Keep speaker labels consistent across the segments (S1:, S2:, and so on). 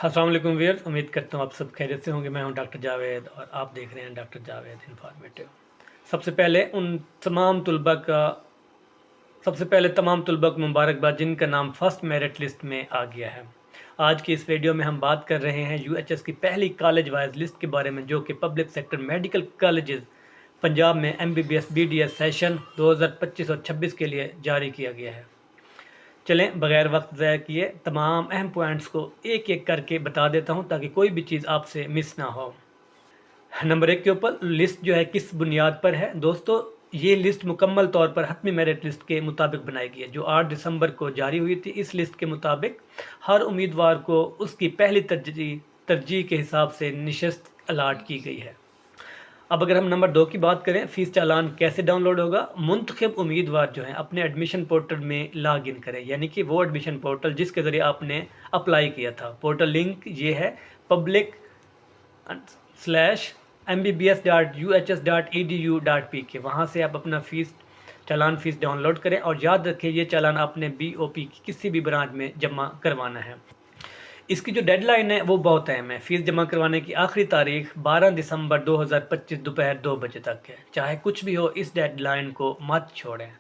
S1: अस्सलाम वालेकुम व्यूअर्स, उम्मीद करता हूँ आप सब खैरियत से होंगे। मैं हूँ डॉक्टर जावेद और आप देख रहे हैं डॉक्टर जावेद इन्फॉर्मेटिव। सबसे पहले उन तमाम तलबा का सबसे पहले तमाम तलबा को मुबारकबाद जिनका नाम फर्स्ट मेरिट लिस्ट में आ गया है। आज की इस वीडियो में हम बात कर रहे हैं यूएचएस की पहली कॉलेज वाइज लिस्ट के बारे में, जो कि public sector medical colleges Punjab में एमबीबीएस बीडीएस सेशन 2025 और 26 के लिए जारी किया गया है। चलें, बगैर वक्त ज़ाया किए तमाम अहम पॉइंट्स को एक एक करके बता देता हूं ताकि कोई भी चीज़ आपसे मिस ना हो। नंबर 1 के ऊपर लिस्ट जो है किस बुनियाद पर है दोस्तों, ये लिस्ट मुकम्मल तौर पर हतमी मेरिट लिस्ट के मुताबिक बनाई गई है जो 8 दिसंबर को जारी हुई थी। इस लिस्ट के मुताबिक हर उम्मीदवार को उसकी पहली तरजीह के हिसाब से नशिस्त अलाट की गई है। अब अगर हम नंबर 2 की बात करें, फ़ीस चालान कैसे डाउनलोड होगा। मुंतखब उम्मीदवार जो हैं अपने एडमिशन पोर्टल में लॉग इन करें, यानी कि वो एडमिशन पोर्टल जिसके ज़रिए आपने अप्लाई किया था। पोर्टल लिंक ये है public/mbbs.uhs.edu.pk। वहाँ से आप अपना चालान फ़ीस डाउनलोड करें और याद रखें ये चालान आपने BOP की किसी भी ब्रांच में जमा करवाना है। इसकी जो डेडलाइन है वो बहुत अहम है। फ़ीस जमा करवाने की आखिरी तारीख 12 दिसंबर 2025 दोपहर 2 बजे तक है। चाहे कुछ भी हो, इस डेडलाइन को मत छोड़ें।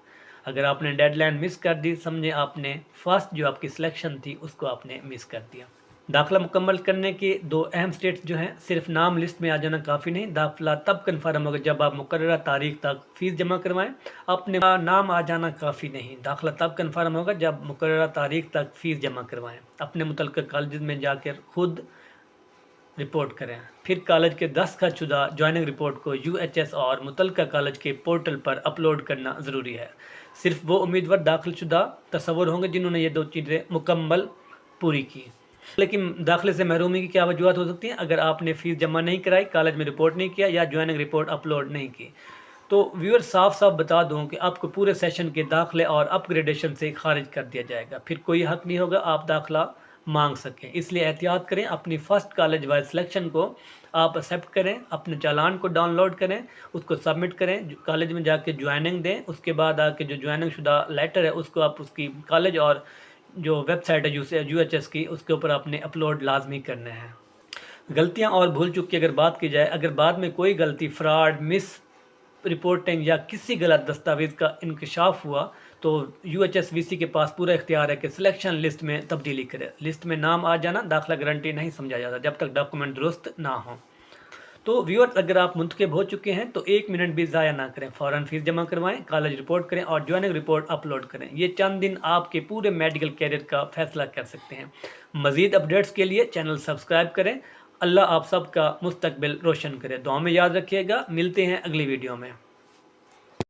S1: अगर आपने डेडलाइन मिस कर दी, समझे आपने फर्स्ट जो आपकी सिलेक्शन थी उसको आपने मिस कर दिया। दाखिला मुकम्मल करने के दो अहम स्टेप्स जो हैं, सिर्फ नाम लिस्ट में आ जाना काफ़ी नहीं। दाखिला तब कन्फर्म होगा जब आप मुकर्ररा तारीख तक फ़ीस जमा करवाएं। अपने नाम आ जाना काफ़ी नहीं, दाखिला तब कन्फर्म होगा जब मुकर्ररा तारीख तक फ़ीस जमा करवाएं। अपने मुतल्लिक़ कॉलेज में जाकर खुद रिपोर्ट करें। फिर कॉलेज के दस्तखतशुदा ज्वाइनिंग रिपोर्ट को यूएचएस और मुतल्लिक़ा कॉलेज के पोर्टल पर अपलोड करना ज़रूरी है। सिर्फ वो उम्मीदवार दाखिलशुदा तस्वुर होंगे जिन्होंने ये दो चीज़ें मुकम्मल पूरी की। लेकिन दाखिले से महरूमी की क्या वजूहत हो सकती हैं? अगर आपने फ़ीस जमा नहीं कराई, कॉलेज में रिपोर्ट नहीं किया या ज्वाइनिंग रिपोर्ट अपलोड नहीं की, तो व्यूअर साफ साफ बता दूं कि आपको पूरे सेशन के दाखिले और अपग्रेडेशन से खारिज कर दिया जाएगा। फिर कोई हक नहीं होगा आप दाखिला मांग सकें। इसलिए एहतियात करें, अपनी फ़र्स्ट कॉलेज वाइज सिलेक्शन को आप एक्सेप्ट करें, अपने चालान को डाउनलोड करें, उसको सबमिट करें, कॉलेज में जाके ज्वाइनिंग दें। उसके बाद आके जो ज्वाइनिंग शुदा लेटर है उसको आप उसकी कॉलेज और जो वेबसाइट है यूएचएस की, उसके ऊपर आपने अपलोड लाजमी करने हैं। गलतियां और भूल चूक की अगर बात की जाए, अगर बाद में कोई गलती, फ्रॉड, मिस रिपोर्टिंग या किसी गलत दस्तावेज़ का इंकशाफ हुआ तो यूएचएसवीसी के पास पूरा इख्तियार है कि सिलेक्शन लिस्ट में तब्दीली करे। लिस्ट में नाम आ जाना दाखिला गारंटी नहीं समझा जाता जब तक डॉक्यूमेंट दुरुस्त ना हो। तो व्यूअर्स, अगर आप मुंतखब हो चुके हैं तो 1 मिनट भी ज़ाया ना करें, फ़ौरन फ़ीस जमा करवाएं, कॉलेज रिपोर्ट करें और ज्वाइनिंग रिपोर्ट अपलोड करें। ये चंद दिन आपके पूरे मेडिकल कैरियर का फैसला कर सकते हैं। मज़ीद अपडेट्स के लिए चैनल सब्सक्राइब करें। अल्लाह आप सबका मुस्तकबिल रोशन करे। दुआ में याद रखिएगा। मिलते हैं अगली वीडियो में।